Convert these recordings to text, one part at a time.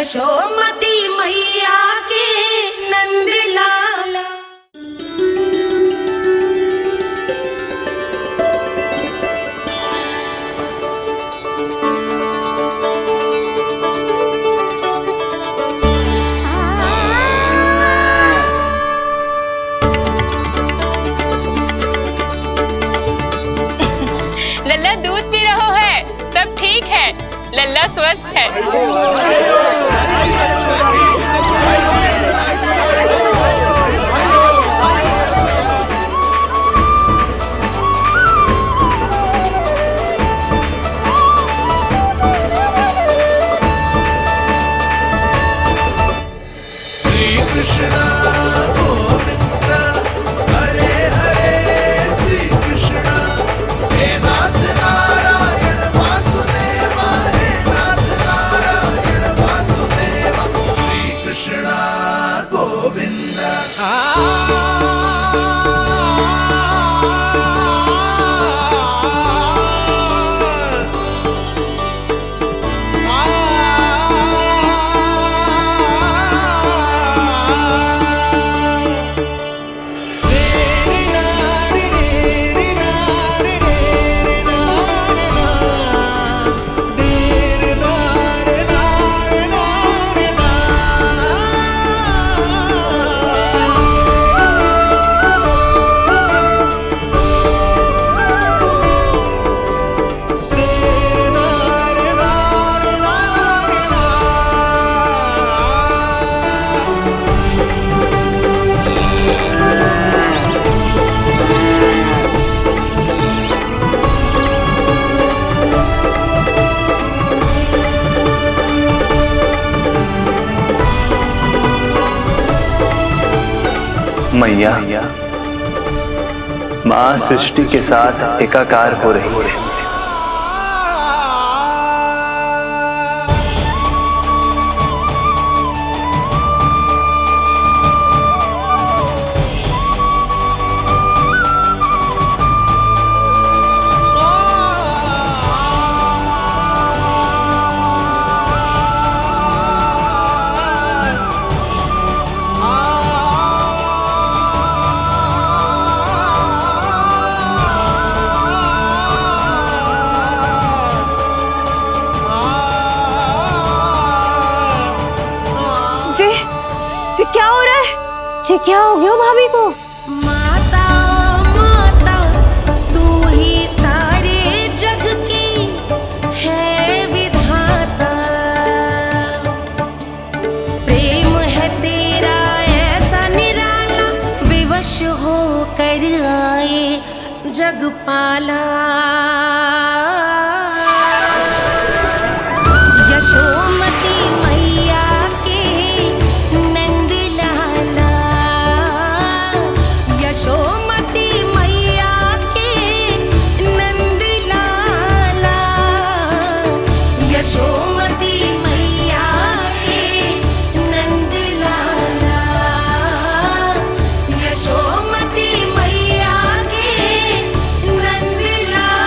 यशोमती मैया के नंद लाला। लल्ला दूध पी रहा है, सब ठीक है, लल्ला स्वस्थ है। श्री कृष्ण गोविंद हरे हरे, श्री कृष्ण हे नाथ नारायण वासुदेवा, हे नाथ नारायण वासुदेवा, श्री कृष्ण गोविंद। मैया, माँ सृष्टि के साथ एकाकार हो रही है। क्या हो रहा है? जी क्या हो गया भाभी को? माता माता तू ही सारे जग की है विधाता, प्रेम है तेरा ऐसा निराला, विवश हो कर आए जगपाला। यशोमती मैया के नंद लाला, यशोमती मैया के नंद लाला, यशोमती मैया के नंद लाला, यशोमती मैया के नंद लाला।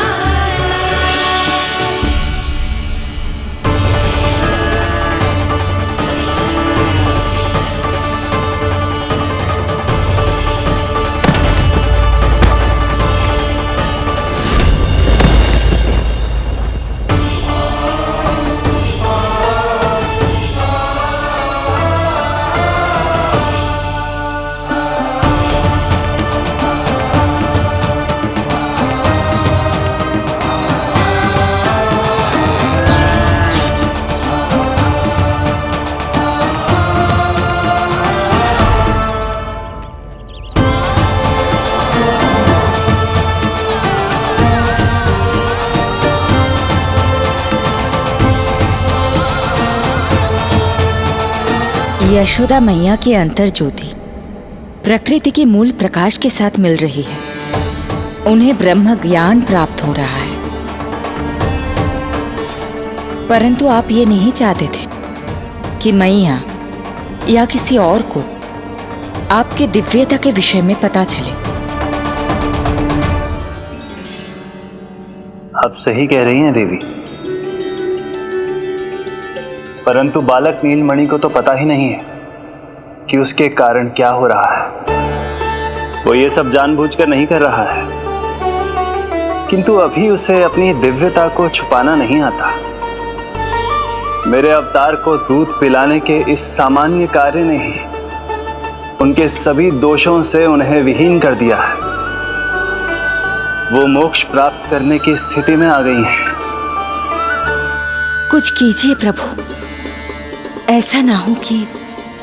यशोदा मैया की अंतर ज्योति प्रकृति के मूल प्रकाश के साथ मिल रही है। उन्हें ब्रह्म ज्ञान प्राप्त हो रहा है, परंतु आप ये नहीं चाहते थे कि मैया या किसी और को आपके दिव्यता के विषय में पता चले। आप सही कह रही हैं देवी। परंतु बालक नीलमणि को तो पता ही नहीं है कि उसके कारण क्या हो रहा है। वो ये सब जानबूझकर नहीं कर रहा है, किंतु अभी उसे अपनी दिव्यता को छुपाना नहीं आता। मेरे अवतार को दूध पिलाने के इस सामान्य कार्य ने ही उनके सभी दोषों से उन्हें विहीन कर दिया है। वो मोक्ष प्राप्त करने की स्थिति में आ गई हैं। कुछ कीजिए प्रभु, ऐसा ना हो कि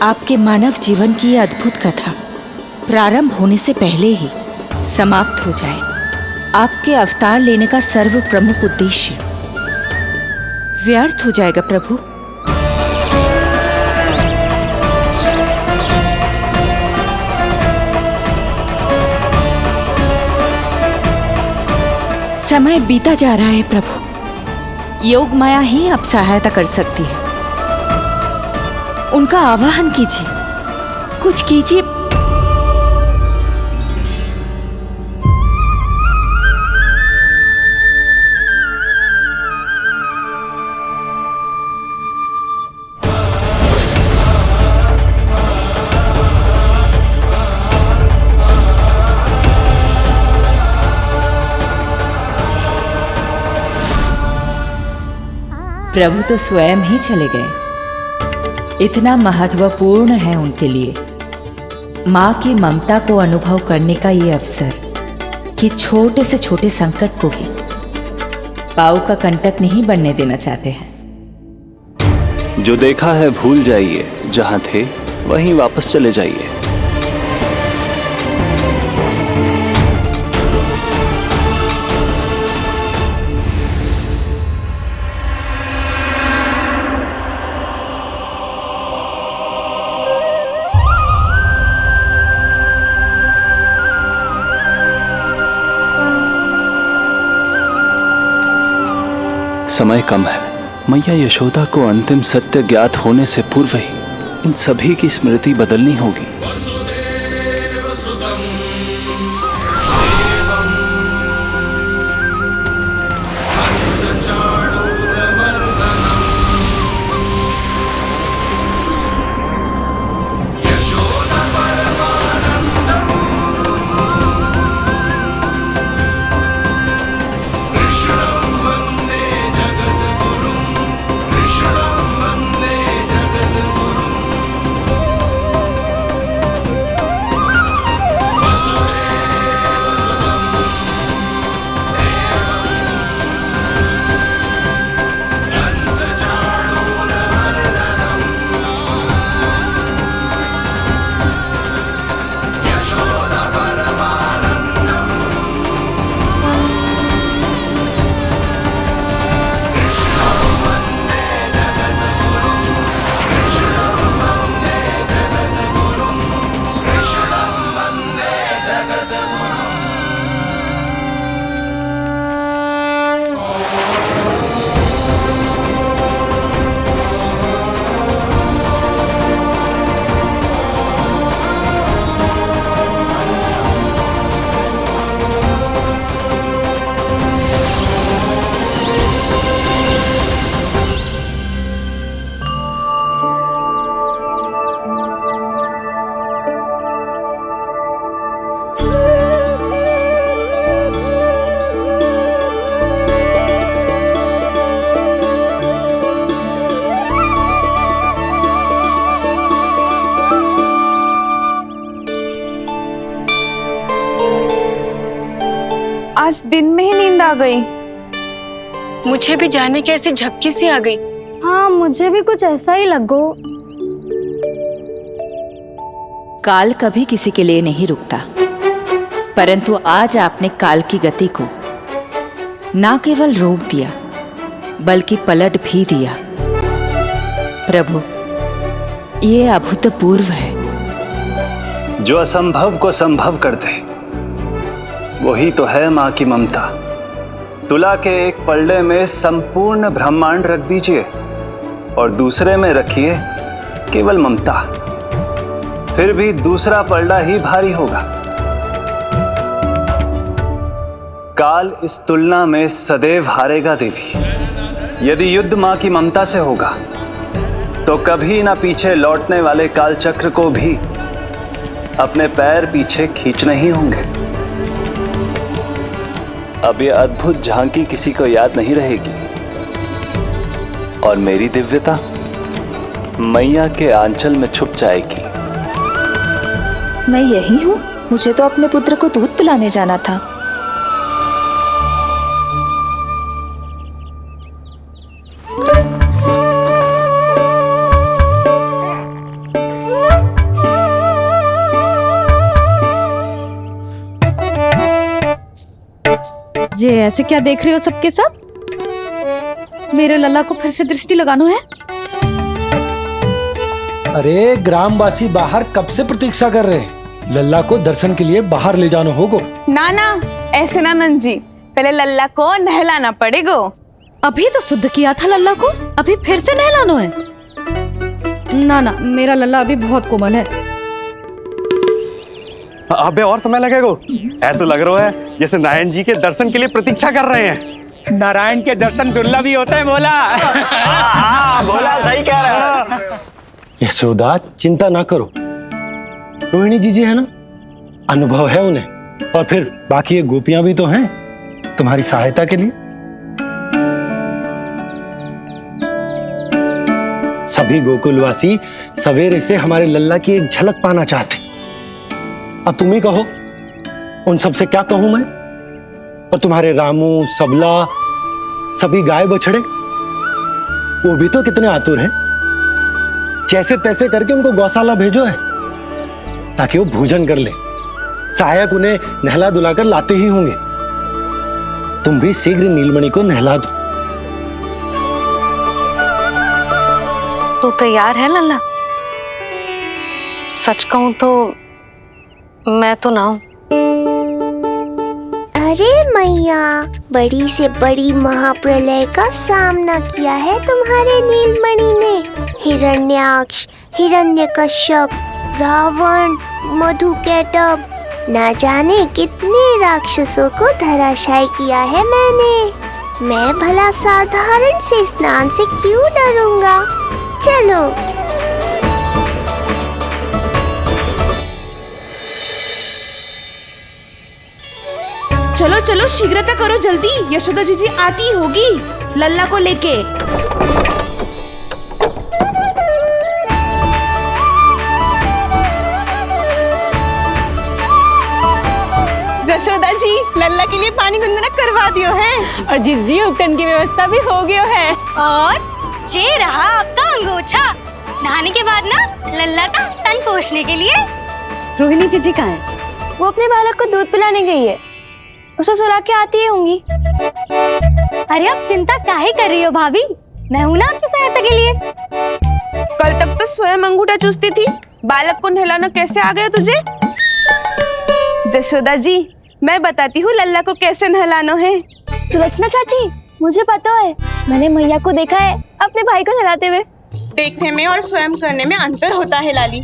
आपके मानव जीवन की यह अद्भुत कथा प्रारंभ होने से पहले ही समाप्त हो जाए। आपके अवतार लेने का सर्व प्रमुख उद्देश्य व्यर्थ हो जाएगा प्रभु। समय बीता जा रहा है प्रभु, योग माया ही अब सहायता कर सकती है। उनका आवाहन कीजिए, कुछ कीजिए। प्रभु तो स्वयं ही चले गए। इतना महत्वपूर्ण है उनके लिए माँ की ममता को अनुभव करने का ये अवसर कि छोटे से छोटे संकट को भी पाँव का कंटक नहीं बनने देना चाहते हैं। जो देखा है भूल जाइए, जहां थे वहीं वापस चले जाइए। समय कम है। मैया यशोदा को अंतिम सत्य ज्ञात होने से पूर्व ही इन सभी की स्मृति बदलनी होगी। आज दिन में ही नींद आ गई। मुझे भी जाने की ऐसी झपकी सी आ गई। हाँ, मुझे भी कुछ ऐसा ही लगो। काल कभी किसी के लिए नहीं रुकता, परंतु आज आपने काल की गति को ना केवल रोक दिया बल्कि पलट भी दिया। प्रभु, ये अभूतपूर्व है। जो असंभव को संभव कर दे वही तो है माँ की ममता। तुला के एक पलड़े में संपूर्ण ब्रह्मांड रख दीजिए और दूसरे में रखिए केवल ममता, फिर भी दूसरा पलड़ा ही भारी होगा। काल इस तुलना में सदैव हारेगा देवी। यदि युद्ध माँ की ममता से होगा तो कभी ना पीछे लौटने वाले कालचक्र को भी अपने पैर पीछे खींचने ही होंगे। अब ये अद्भुत झांकी किसी को याद नहीं रहेगी और मेरी दिव्यता मैया के आंचल में छुप जाएगी। मैं यही हूँ। मुझे तो अपने पुत्र को दूध पिलाने जाना था। ये ऐसे क्या देख रहे हो सबके सब? मेरे लल्ला को फिर से दृष्टि लगाना है? अरे ग्रामवासी बाहर कब से प्रतीक्षा कर रहे हैं। लल्ला को दर्शन के लिए बाहर ले जाना होगा। ना ना, ऐसे ना नंजी, पहले लल्ला को नहलाना पड़ेगा। अभी तो शुद्ध किया था लल्ला को, अभी फिर से नहलाना है? ना ना, मेरा लल्ला अभी बहुत कोमल है। अबे और समय लगेगा। ऐसा लग रहा है जैसे नारायण जी के दर्शन के लिए प्रतीक्षा कर रहे हैं। नारायण के दर्शन दुर्लभ ही होते हैं बोला। बोला सही कह रहा है। यशोदा चिंता ना करो, रोहिणी जी है ना, अनुभव है उन्हें, और फिर बाकी ये गोपियां भी तो हैं तुम्हारी सहायता के लिए। सभी गोकुलवासी सवेरे से हमारे लल्ला की एक झलक पाना चाहते। अब तुम ही कहो, उन सब से क्या कहूं मैं? और तुम्हारे रामू, सबला, सभी गाय बछड़े, वो भी तो कितने आतुर हैं। जैसे तैसे करके उनको गौशाला भेजो है ताकि वो भोजन कर ले। सहायक उन्हें नहला धुलाकर लाते ही होंगे। तुम भी शीघ्र नीलमणि को नहला दो। तो तैयार है लल्ला? सच कहूं तो मैं तो ना हूं। अरे मैया, बड़ी से बड़ी महाप्रलय का सामना किया है तुम्हारे नीलमणि ने। हिरण्याक्ष, हिरण्यकश्यप, रावण, मधुकैटभ, ना जाने कितने राक्षसों को धराशायी किया है मैंने। मैं भला साधारण से स्नान से क्यों डरूंगा? चलो। चलो चलो, शीघ्रता करो जल्दी, यशोदा जी आती होगी लल्ला को लेके। यशोदा जी, लल्ला के लिए पानी गुनगुना करवा दियो है, और जिज्जी उपटन की व्यवस्था भी हो गयो है। और ये रहा आपका अंगोछा, नहाने के बाद ना लल्ला का तन पोंछने के लिए। रोहिणी जीजी कहाँ है? वो अपने बालक को दूध पिलाने गई है, उसे सुला के आती होंगी। अरे आप चिंता काहे कर रही हो भाभी, मैं हूं ना आपकी सहायता के लिए। कल तक तो स्वयं अंगूठा चूसती थी, बालक को नहलाना कैसे आ गया तुझे? यशोदा जी, मैं बताती हूँ लल्ला को कैसे नहलाना है। सुलक्षणा चाची, मुझे पता है, मैंने मैया को देखा है अपने भाई को नहलाते हुए। देखने में और स्वयं करने में अंतर होता है लाली।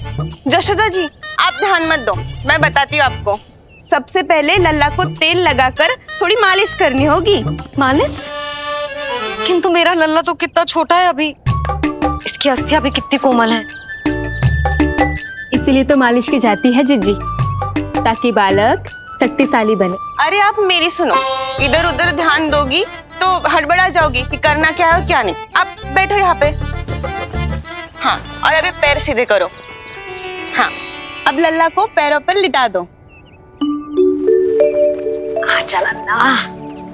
यशोदा जी, आप ध्यान मत दो, मैं बताती हूँ आपको। सबसे पहले लल्ला को तेल लगाकर थोड़ी मालिश करनी होगी। मालिश? किंतु मेरा लल्ला तो कितना छोटा है अभी, इसकी अस्थियां भी कितनी कोमल हैं। इसीलिए तो मालिश की जाती है जिज्जी, ताकि बालक शक्तिशाली बने। अरे आप मेरी सुनो, इधर उधर ध्यान दोगी तो हड़बड़ा जाओगी कि करना क्या है और क्या नहीं। आप बैठो यहाँ पे। हाँ, और अभी पैर सीधे करो। हाँ, अब लल्ला को पैरों पर लिटा दो।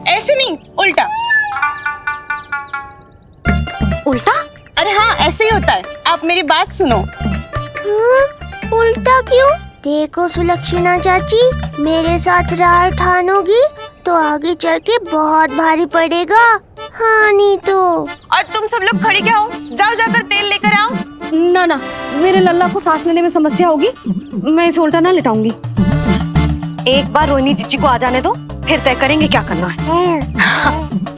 ऐसे नहीं, उल्टा। उल्टा? अरे हाँ, ऐसे ही होता है। आप मेरी बात सुनो। उल्टा क्यों? देखो सुलक्षणा चाची, मेरे साथ रार ठानोगी तो आगे चल के बहुत भारी पड़ेगा। हाँ नहीं तो। और तुम सब लोग खड़े क्या हो? जाओ जाकर तेल लेकर आओ। ना ना, मेरे लल्ला को सांस लेने में समस्या होगी, मैं इसे उल्टा ना लिटाऊंगी। एक बार रोहिणी जीजी को आ जाने दो, फिर तय करेंगे क्या करना है।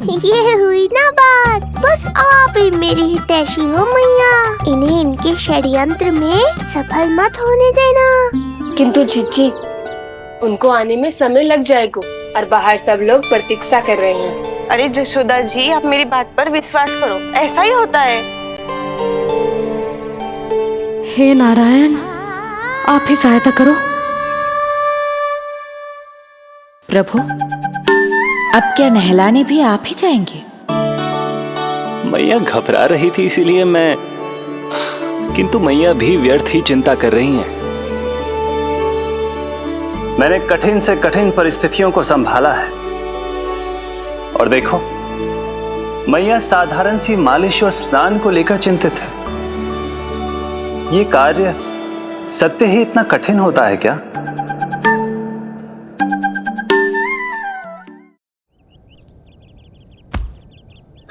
ये हुई ना बात, बस आप ही मेरी हितैषी हो मैया। इन्हें इनके षड्यंत्र में सफल मत होने देना। किंतु जीजी, उनको आने में समय लग जाएगा और बाहर सब लोग प्रतीक्षा कर रहे हैं। अरे यशोदा जी, आप मेरी बात पर विश्वास करो, ऐसा ही होता है। हे नारायण, आप ही सहायता करो। प्रभु, अब क्या नहलाने भी आप ही जाएंगे? मैया घबरा रही थी इसीलिए मैं, किंतु मैया भी व्यर्थ ही चिंता कर रही हैं। मैंने कठिन से कठिन परिस्थितियों को संभाला है और देखो, मैया साधारण सी मालिश और स्नान को लेकर चिंतित है। ये कार्य सत्य ही इतना कठिन होता है क्या?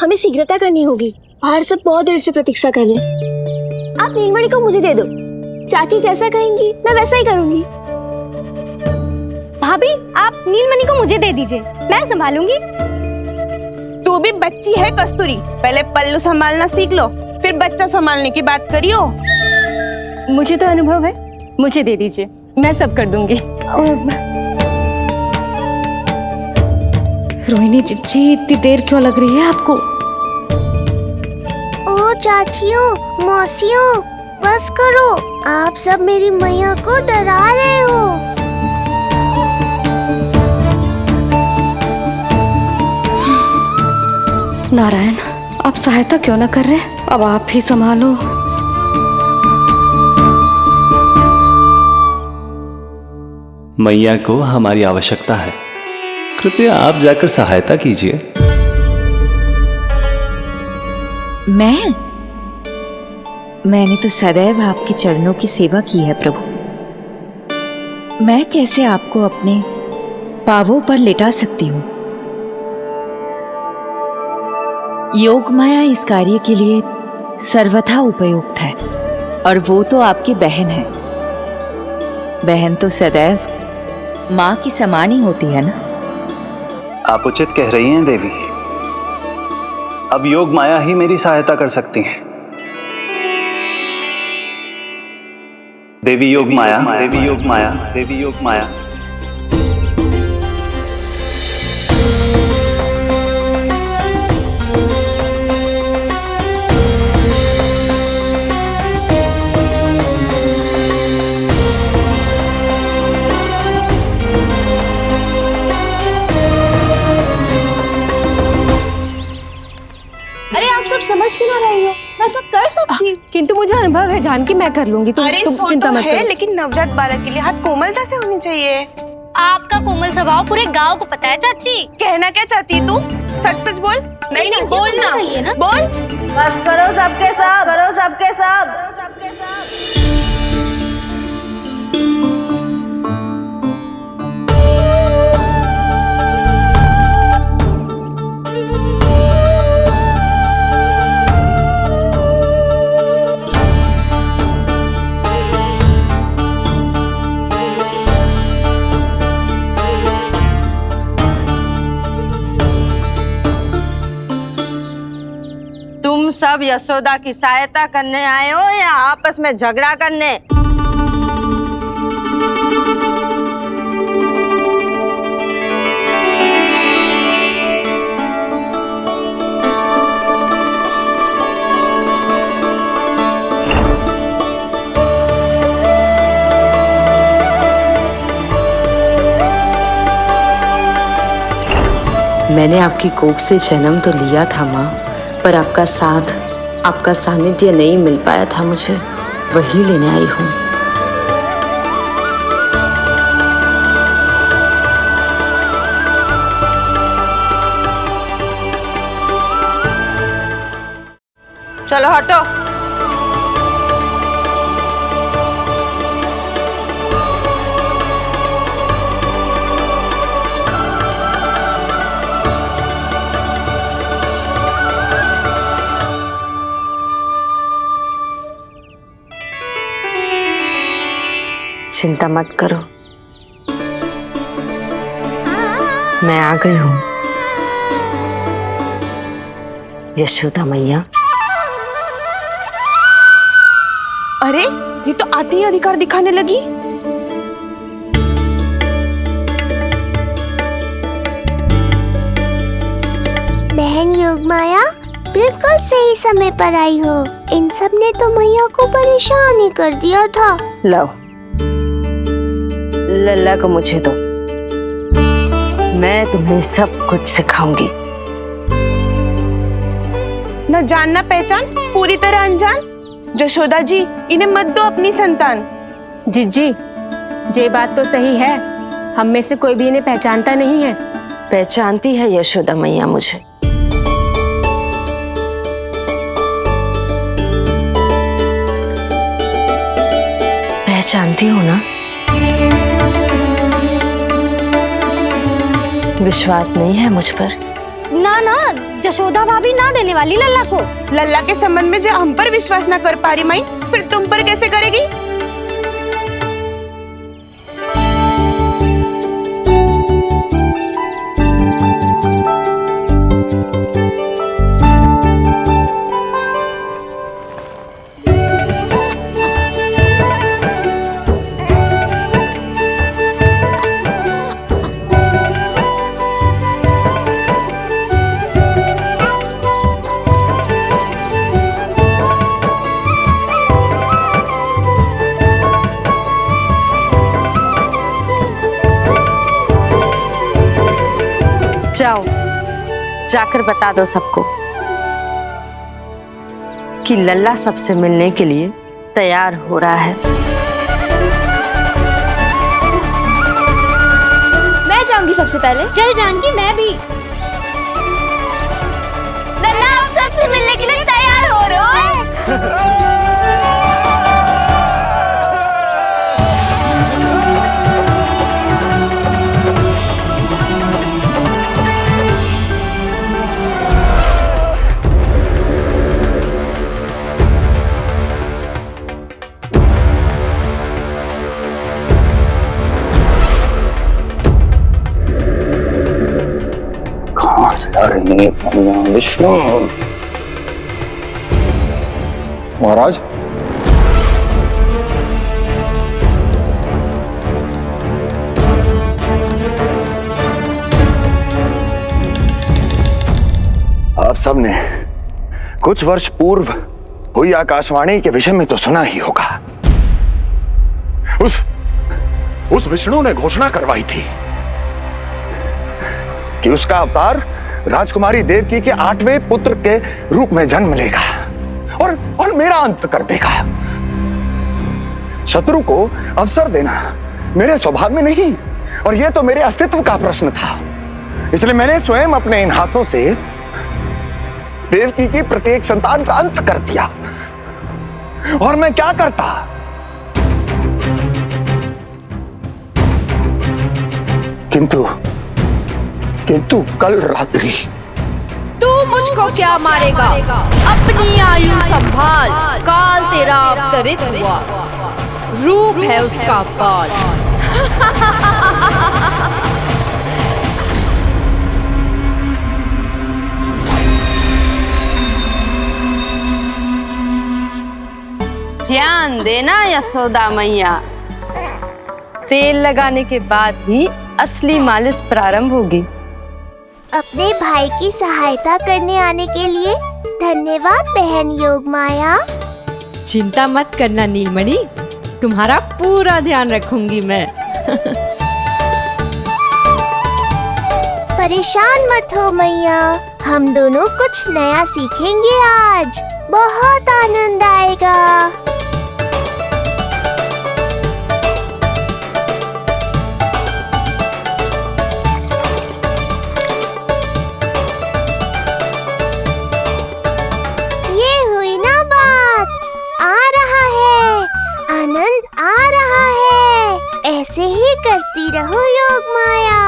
हमें शीघ्रता करनी होगी, बाहर सब बहुत देर से प्रतीक्षा कर रहे हैं। आप नीलमणि को मुझे दे दो, चाची जैसा कहेंगी मैं वैसा ही करूंगी। भाभी, आप नीलमणि को मुझे दे दीजिए, मैं संभालूंगी। तू भी बच्ची है कस्तूरी, पहले पल्लू संभालना सीख लो, फिर बच्चा संभालने की बात करियो। मुझे तो अनुभव है, मुझे दे दीजिए, मैं सब कर दूंगी। रोहिणी जीजी, इतनी देर क्यों लग रही है आपको? ओ चाचियों, मौसियों, बस करो, आप सब मेरी मैया को डरा रहे हो। नारायण, आप सहायता क्यों ना कर रहे? अब आप ही संभालो। मैया को हमारी आवश्यकता है, कृपया आप जाकर सहायता कीजिए। मैंने तो सदैव आपके चरणों की सेवा की है प्रभु। मैं कैसे आपको अपने पांवों पर लेटा सकती हूँ? योग माया इस कार्य के लिए सर्वथा उपयुक्त है, और वो तो आपकी बहन है। बहन तो सदैव माँ की समान ही होती है ना। आप उचित कह रही हैं देवी, अब योग माया ही मेरी सहायता कर सकती हैं। देवी योग माया, देवी योग माया, देवी योग माया। समझ क्यों ना रही हो? मैं सब कर सकती हूँ। किंतु मुझे अनुभव है जानकी, मैं कर लूंगी। तुम चिंता मत करो। लेकिन नवजात बालक के लिए हाथ कोमलता से होनी चाहिए। आपका कोमल स्वभाव पूरे गांव को पता है चाची। कहना क्या चाहती है तू? सच सच बोल। नहीं नहीं बोलना, बोल। बस करो सबके सब, करो सबके सब, सबके सब। तुम सब यशोदा की सहायता करने आए हो या आपस में झगड़ा करने? मैंने आपकी कोख से जन्म तो लिया था माँ, पर आपका साथ, आपका सानिध्य नहीं मिल पाया था मुझे, वही लेने आई हूँ। चलो हटो। चिंता मत करो, मैं आ गई हूँ। यशोदा मैया। अरे ये तो आते ही अधिकार दिखाने लगी। बहन योगमाया, बिल्कुल सही समय पर आई हो। इन सब ने तो मैया को परेशान ही कर दिया था। लो, लल्ला को मुझे दो, मैं तुम्हें सब कुछ सिखाऊंगी। न जानना पहचान, पूरी तरह अनजान। जशोदा जी, इन्हें मत दो अपनी संतान। जीजी, ये बात तो सही है, हम में से कोई भी इन्हें पहचानता नहीं है। पहचानती है यशोदा मैया मुझे। पहचानती हो ना? विश्वास नहीं है मुझ पर? ना ना, जशोदा भाभी ना देने वाली लल्ला को। लल्ला के संबंध में जो हम पर विश्वास ना कर पा रही माई, फिर तुम पर कैसे करेगी? जाओ, जाकर बता दो सबको कि लल्ला सबसे मिलने के लिए तैयार हो रहा है। मैं जाऊंगी सबसे पहले। चल जानकी, मैं भी। लल्ला आप सबसे मिलने के लिए तैयार हो रहे हो? कहाँ से आ रही है विष्णु? महाराज, आप सबने कुछ वर्ष पूर्व हुई आकाशवाणी के विषय में तो सुना ही होगा। उस विष्णु ने घोषणा करवाई थी कि उसका अवतार राजकुमारी देवकी के 8वें पुत्र के रूप में जन्म लेगा और मेरा अंत कर देगा। शत्रु को अवसर देना मेरे स्वभाव में नहीं, और यह तो मेरे अस्तित्व का प्रश्न था। इसलिए मैंने स्वयं अपने इन हाथों से देवकी की प्रत्येक संतान का अंत कर दिया। और मैं क्या करता? किंतु कल रात्रि तू मुझको क्या मारेगा? अपनी आयु संभाल, काल तेरा अवतरित हुआ, रूप है उसका काल। ध्यान देना यशोदा मैया, तेल लगाने के बाद ही असली मालिश प्रारंभ होगी। अपने भाई की सहायता करने आने के लिए धन्यवाद बहन योगमाया। चिंता मत करना नीलमणि, तुम्हारा पूरा ध्यान रखूंगी मैं। परेशान मत हो मैया, हम दोनों कुछ नया सीखेंगे आज। बहुत आनंद आएगा। ऐसे ही करती रहो योगमाया।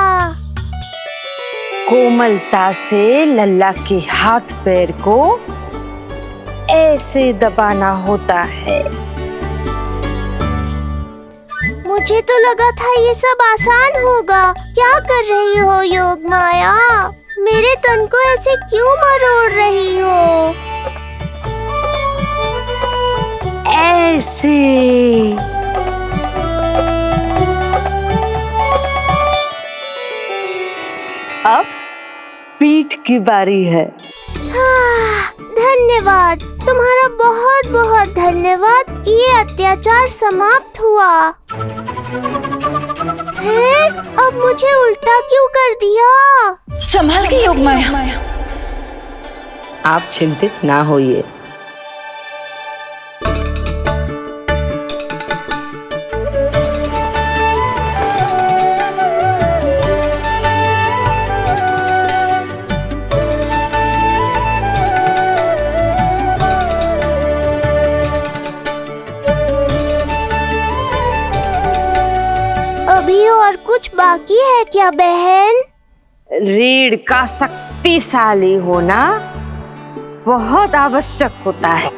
कोमलता से लल्ला के हाथ पैर को ऐसे दबाना होता है। मुझे तो लगा था ये सब आसान होगा। क्या कर रही हो योगमाया? मेरे तन को ऐसे क्यों मरोड़ रही हो? ऐसे अब पीठ की बारी है। हाँ, धन्यवाद, तुम्हारा बहुत बहुत धन्यवाद। ये अत्याचार समाप्त हुआ है। अब मुझे उल्टा क्यों कर दिया? संभाल के योगमाया। आप चिंतित ना होइए। अभी और कुछ बाकी है क्या बहन? रीढ़ का शक्तिशाली होना बहुत आवश्यक होता है।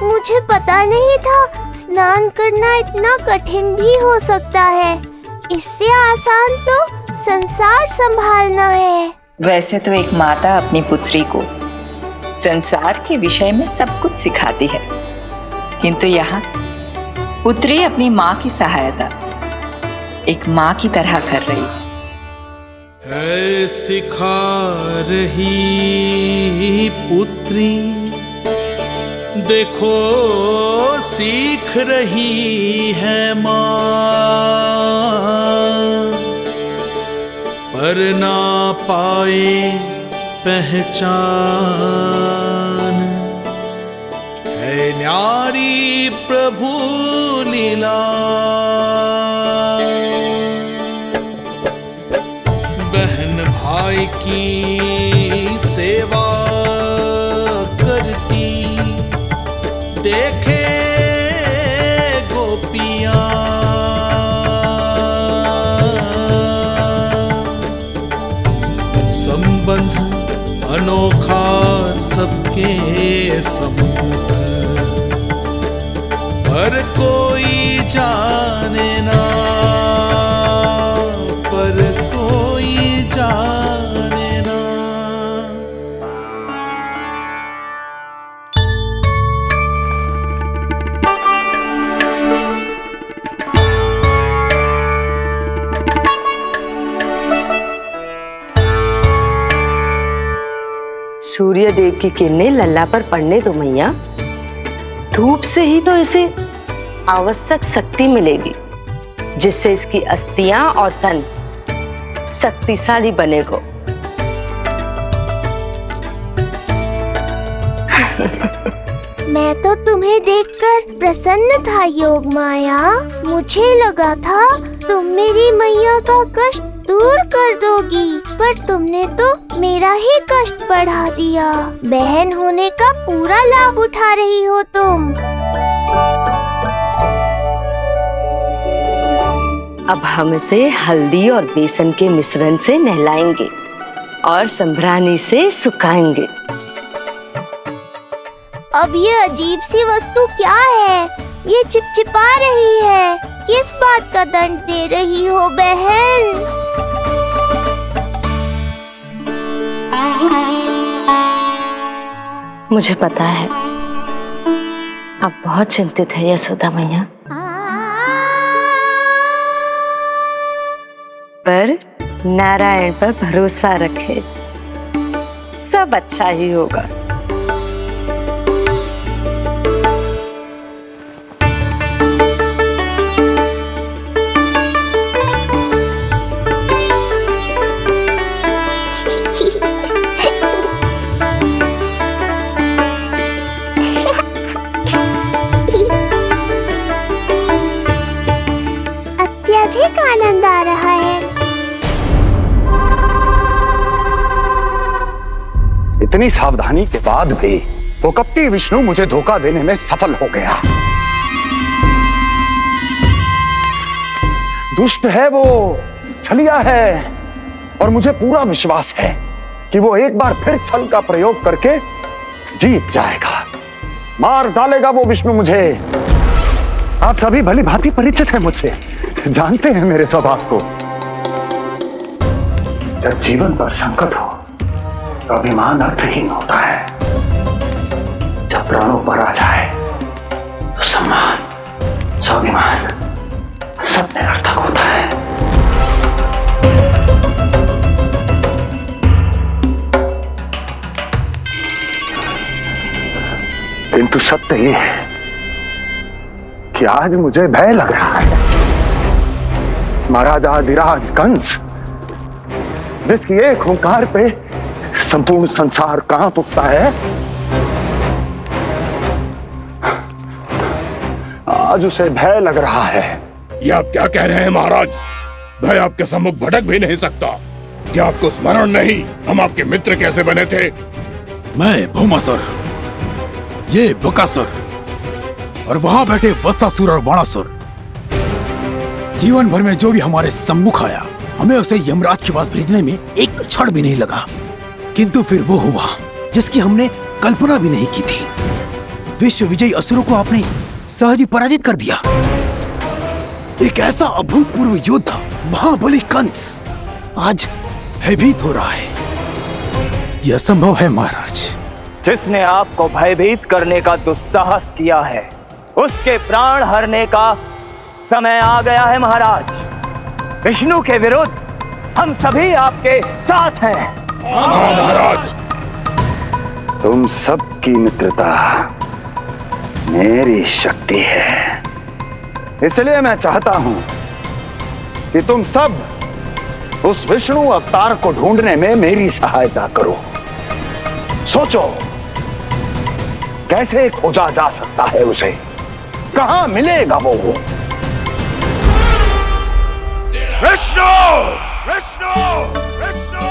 मुझे पता नहीं था स्नान करना इतना कठिन भी हो सकता है। इससे आसान तो संसार संभालना है। वैसे तो एक माता अपनी पुत्री को संसार के विषय में सब कुछ सिखाती है, किंतु यहाँ पुत्री अपनी माँ की सहायता एक माँ की तरह कर रही है। सिखा रही पुत्री, देखो सीख रही है माँ, पर ना पाए पहचान। है न्यारी प्रभु लीला, बहन भाई की सेवा करती, देखे गोपियां। संबंध अनोखा सबके सम्मुख, पर कोई जाने ना, पर कोई जाने ना। सूर्य देव की किरणें लल्ला पर पड़ने दो मैया। धूप से ही तो इसे आवश्यक शक्ति मिलेगी, जिससे इसकी अस्थियां और तन शक्तिशाली बनेगा। मैं तो तुम्हें देखकर प्रसन्न था योगमाया। मुझे लगा था तुम मेरी मैया का कष्ट दूर कर दोगी, पर तुमने तो मेरा ही कष्ट बढ़ा दिया। बहन होने का पूरा लाभ उठा रही हो तुम। अब हम इसे हल्दी और बेसन के मिश्रण से नहलाएंगे और संभरानी से सुखाएंगे। अब ये अजीब सी वस्तु क्या है? ये चिपचिपा रही है। किस बात का दंड दे रही हो बहन? मुझे पता है आप बहुत चिंतित है यशोदा मैया, पर नारायण पर भरोसा रखे, सब अच्छा ही होगा। अत्यधिक आनंद आ रहा है। इतनी सावधानी के बाद भी वो कपटी विष्णु मुझे धोखा देने में सफल हो गया। दुष्ट है वो, छलिया है, और मुझे पूरा विश्वास है कि वो एक बार फिर छल का प्रयोग करके जीत जाएगा। मार डालेगा वो विष्णु मुझे। आप सभी भली भांति परिचित हैं मुझसे, जानते हैं मेरे स्वभाव को। जब जीवन पर संकट हो तो अभिमान अर्थहीन होता है, जब प्राणों पर आ जाए तो सम्मान, स्वाभिमान सब निरर्थक होता है। किंतु सत्य ये है कि आज मुझे भय लग रहा है। महाराजाधिराज कंस, जिसकी एक हुंकार पे संपूर्ण संसार कांप उठता है, आज उसे भय लग रहा है। ये आप क्या कह रहे हैं महाराज? भय आपके सम्मुख भटक भी नहीं सकता। क्या आपको स्मरण नहीं हम आपके मित्र कैसे बने थे? मैं भौमासुर, ये बकासुर और वहां बैठे वत्सासुर और वाणासुर। जीवन भर में जो भी हमारे सम्मुख आया, हमें उसे यमराज के पास भेजने में एक क्षण भी नहीं लगा। किंतु फिर वो हुआ जिसकी हमने कल्पना भी नहीं की थी। विश्व विजयी असुरों को आपने सहज ही पराजित कर दिया। एक ऐसा अभूतपूर्व योद्धा महाबली कंस आज भयभीत हो रहा है। यह संभव है महाराज। जिसने आपको भयभीत करने का दुस्साहस किया है, उसके प्राण हरने का समय आ गया है महाराज। विष्णु के विरुद्ध हम सभी आपके साथ हैं। महाराज, तुम सबकी मित्रता मेरी शक्ति है, इसलिए मैं चाहता हूं कि तुम सब उस विष्णु अवतार को ढूंढने में मेरी सहायता करो। सोचो कैसे खोजा जा सकता है उसे, कहां मिलेगा वो? विष्णु! विष्णु! विष्णु!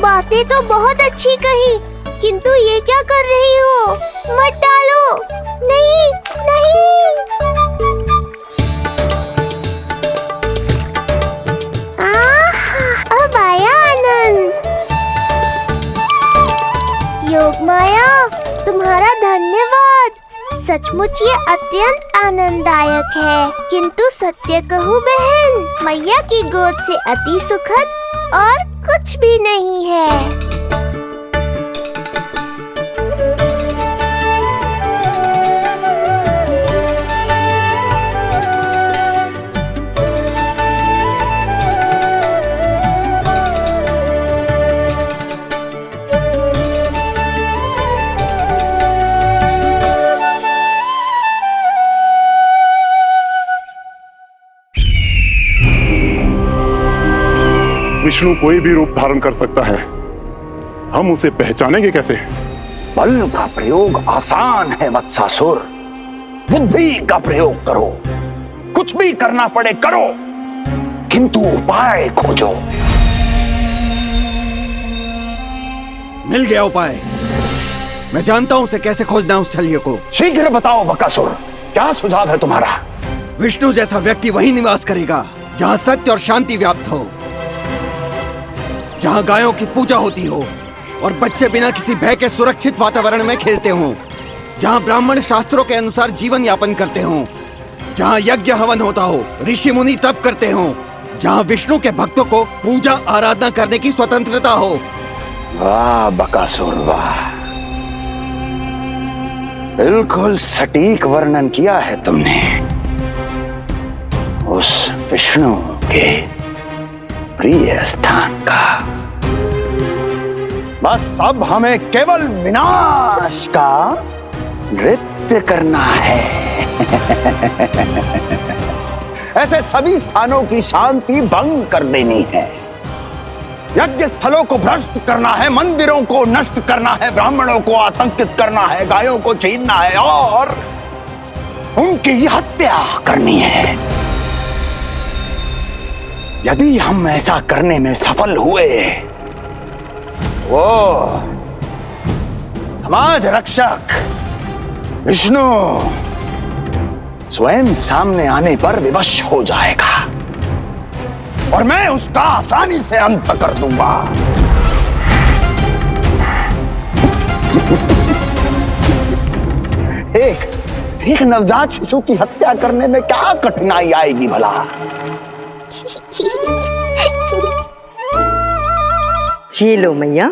बातें तो बहुत अच्छी कही, किंतु ये क्या कर रही हो? मत डालो। नहीं नहीं। अब आया आनंद। योग माया, तुम्हारा धन्यवाद। सचमुच ये अत्यंत आनंददायक है। किंतु सत्य कहूँ बहन, मैया की गोद से अति सुखद और कुछ भी नहीं है। विष्णु कोई भी रूप धारण कर सकता है, हम उसे पहचानेंगे कैसे? बल का प्रयोग आसान है वत्सासुर, बुद्धि का प्रयोग करो। कुछ भी करना पड़े करो, किंतु उपाय खोजो। मिल गया उपाय। मैं जानता हूं उसे कैसे खोजना है, उस छलिए को। शीघ्र बताओ बकासुर, क्या सुझाव है तुम्हारा? विष्णु जैसा व्यक्ति वहीं निवास करेगा जहां सत्य और शांति व्याप्त हो, जहां गायों की पूजा होती हो और बच्चे बिना किसी भय के सुरक्षित वातावरण में खेलते हों, जहां ब्राह्मण शास्त्रों के अनुसार जीवन यापन करते हों, जहां यज्ञ हवन होता हो, ऋषि मुनि तप करते हों, जहां विष्णु के भक्तों को पूजा आराधना करने की स्वतंत्रता हो। वाह बकासुर वाह, बिल्कुल सटीक वर्णन किया है तुमने उस विष्णु के प्रिय स्थान का। बस अब हमें केवल विनाश का नृत्य करना है। ऐसे सभी स्थानों की शांति भंग कर देनी है। यज्ञ स्थलों को भ्रष्ट करना है, मंदिरों को नष्ट करना है, ब्राह्मणों को आतंकित करना है, गायों को छीनना है और उनकी हत्या करनी है। यदि हम ऐसा करने में सफल हुए, वो समाज रक्षक विष्णु स्वयं सामने आने पर विवश हो जाएगा और मैं उसका आसानी से अंत कर दूंगा। एक नवजात शिशु की हत्या करने में क्या कठिनाई आएगी भला? ये लो मैया,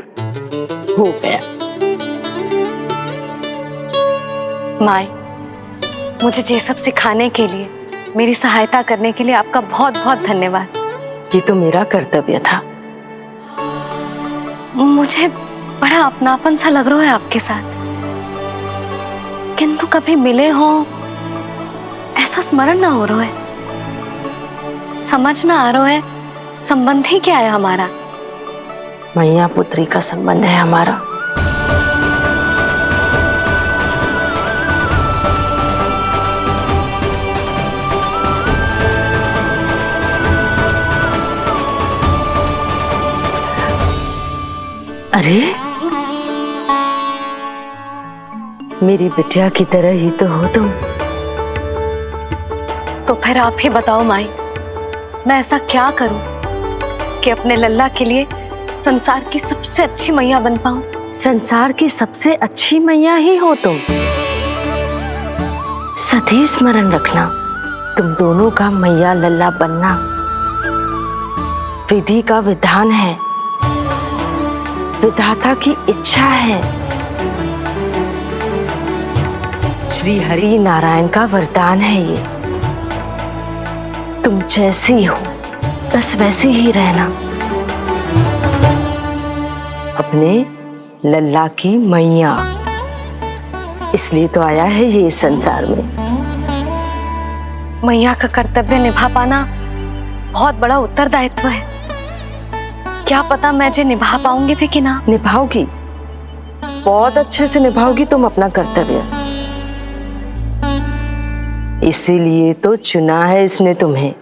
हो गया। माय, मुझे ये सब सिखाने के लिए, मेरी सहायता करने के लिए आपका बहुत बहुत धन्यवाद। ये तो मेरा कर्तव्य था। मुझे बड़ा अपनापन सा लग रहा है आपके साथ, किंतु कभी मिले हो ऐसा स्मरण ना हो रहा है। समझ ना आ रहा है संबंध ही क्या है हमारा। मैया पुत्री का संबंध है हमारा। अरे मेरी बिटिया की तरह ही तो हो तुम। तो फिर आप ही बताओ माई, मैं ऐसा क्या करूं कि अपने लल्ला के लिए संसार की सबसे अच्छी मैया बन पाऊं। संसार की सबसे अच्छी मैया ही हो तुम। सदैव स्मरण रखना, तुम दोनों का मैया लल्ला बनना विधि का विधान है, विधाता की इच्छा है, श्री हरि नारायण का वरदान है ये। तुम जैसी हो बस वैसी ही रहना, अपने लल्ला की मैया। इसलिए तो आया है ये इस संसार में। मैया का कर्तव्य निभा पाना बहुत बड़ा उत्तरदायित्व है। क्या पता मैं जे निभा पाऊंगी भी कि ना। निभाओगी, बहुत अच्छे से निभाओगी तुम अपना कर्तव्य। इसीलिए तो चुना है इसने तुम्हें।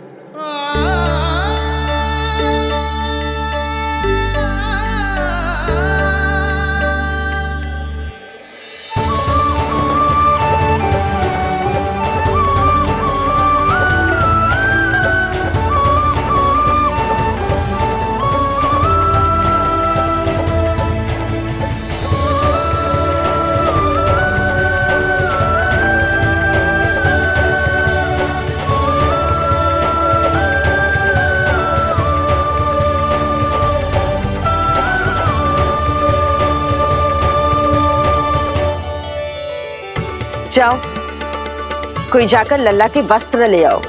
जाओ, कोई जाकर लल्ला के वस्त्र ले आओ।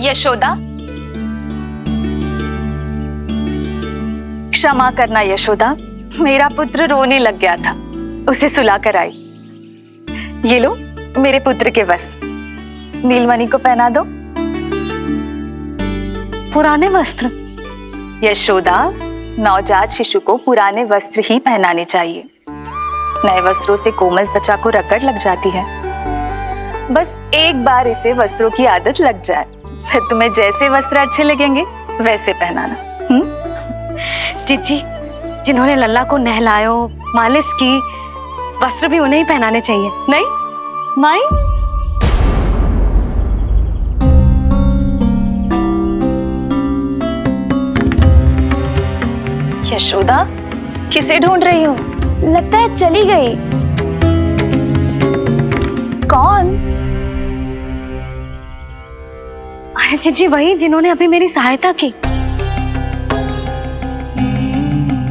यशोदा, क्षमा करना यशोदा, मेरा पुत्र रोने लग गया था, उसे सुला कर आई। ये लो मेरे पुत्र के वस्त्र, नीलमणि को पहना दो। पुराने वस्त्र? यशोदा, नवजात शिशु को पुराने वस्त्र ही पहनाने चाहिए। नए वस्त्रों से कोमल त्वचा को रगड़ लग जाती है। बस एक बार इसे वस्त्रों की आदत लग जाए, फिर तुम्हें जैसे वस्त्र अच्छे लगेंगे वैसे पहनाना। जीजी, जिन्होंने लल्ला को नहलायो, मालिश की, वस्त्र भी उन्हें ही पहनाने चाहिए। नहीं माई, यशोदा किसे ढूंढ रही हो? लगता है चली गई। कौन? अरे जीजी, वही जिन्होंने अभी मेरी सहायता की।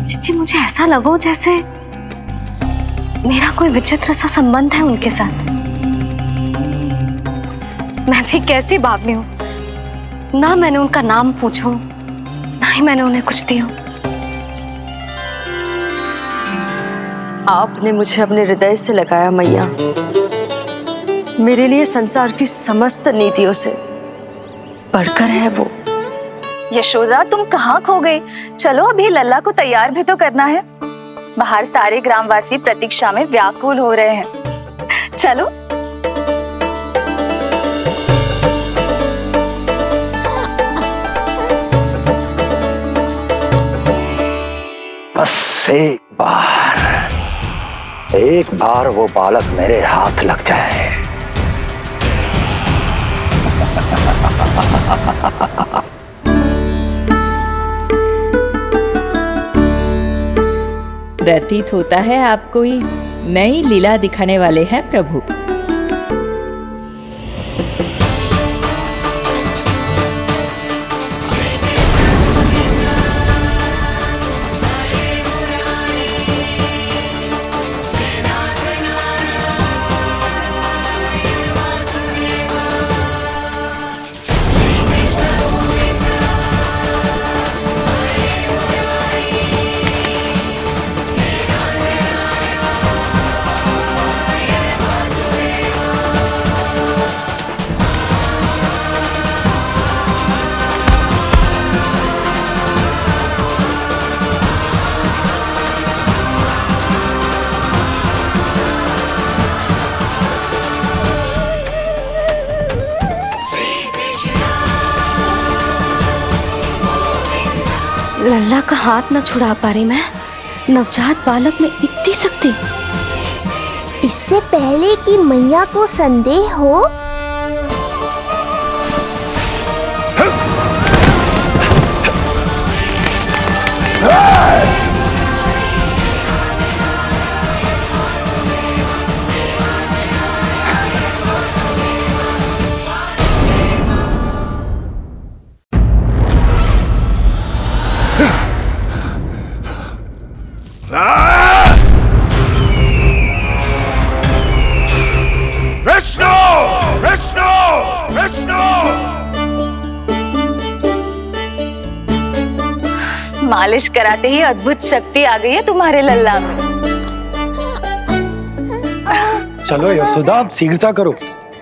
जीजी, मुझे ऐसा लगो जैसे मेरा कोई विचित्र सा संबंध है उनके साथ। मैं भी कैसी बावली हूं, ना मैंने उनका नाम पूछो, ना ही मैंने उन्हें कुछ दिया। आपने मुझे अपने हृदय से लगाया मैया। मेरे लिए संसार की समस्त नीतियों से बढ़कर है वो। यशोदा, तुम कहाँ खो गई? चलो अभी लल्ला को तैयार भी तो करना है। बाहर सारे ग्रामवासी प्रतीक्षा में व्याकुल हो रहे हैं। चलो। बस एक बार वो बालक मेरे हाथ लग जाए। प्रतीत होता है आप कोई नई लीला दिखाने वाले हैं प्रभु। लल्ला का हाथ न छुड़ा पा रही मैं। नवजात बालक में इतनी शक्ति। इससे पहले कि मैया को संदेह हो, विष्णु विष्णु विष्णु। मालिश कराते ही अद्भुत शक्ति आ गई है तुम्हारे लल्ला में। चलो यशोदा, आप शीघ्रता करो।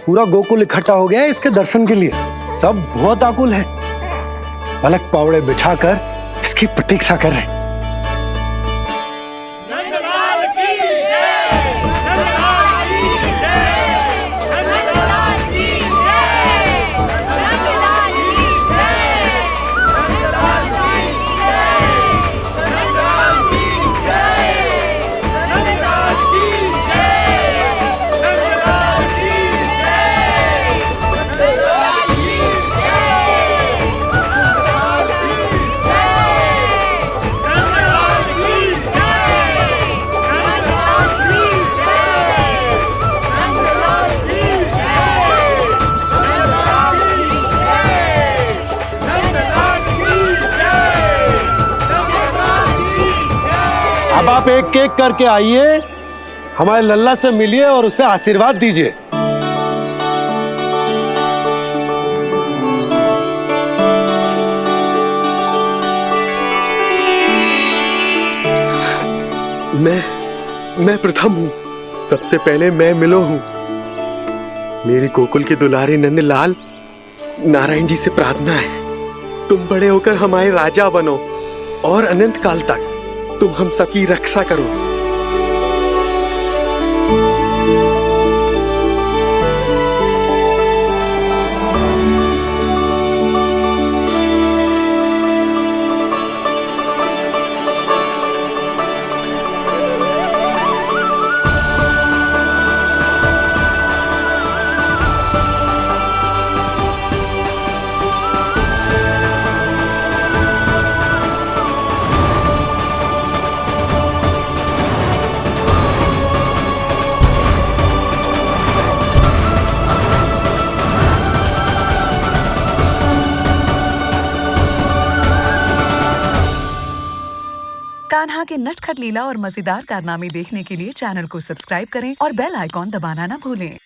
पूरा गोकुल इकट्ठा हो गया है इसके दर्शन के लिए। सब बहुत आकुल है। पलक पावड़े बिछाकर इसकी प्रतीक्षा कर रहे हैं। अब आप एक एक करके आइए, हमारे लल्ला से मिलिए और उसे आशीर्वाद दीजिए। मैं प्रथम हूँ। सबसे पहले मैं मिलो हूँ। मेरी गोकुल के दुलारे नंदलाल, नारायण जी से प्रार्थना है, तुम बड़े होकर हमारे राजा बनो और अनंत काल तक तुम हम सबकी रक्षा करो। कान्हा के नटखट लीला और मजेदार कारनामे देखने के लिए चैनल को सब्सक्राइब करें और बेल आइकॉन दबाना ना भूलें।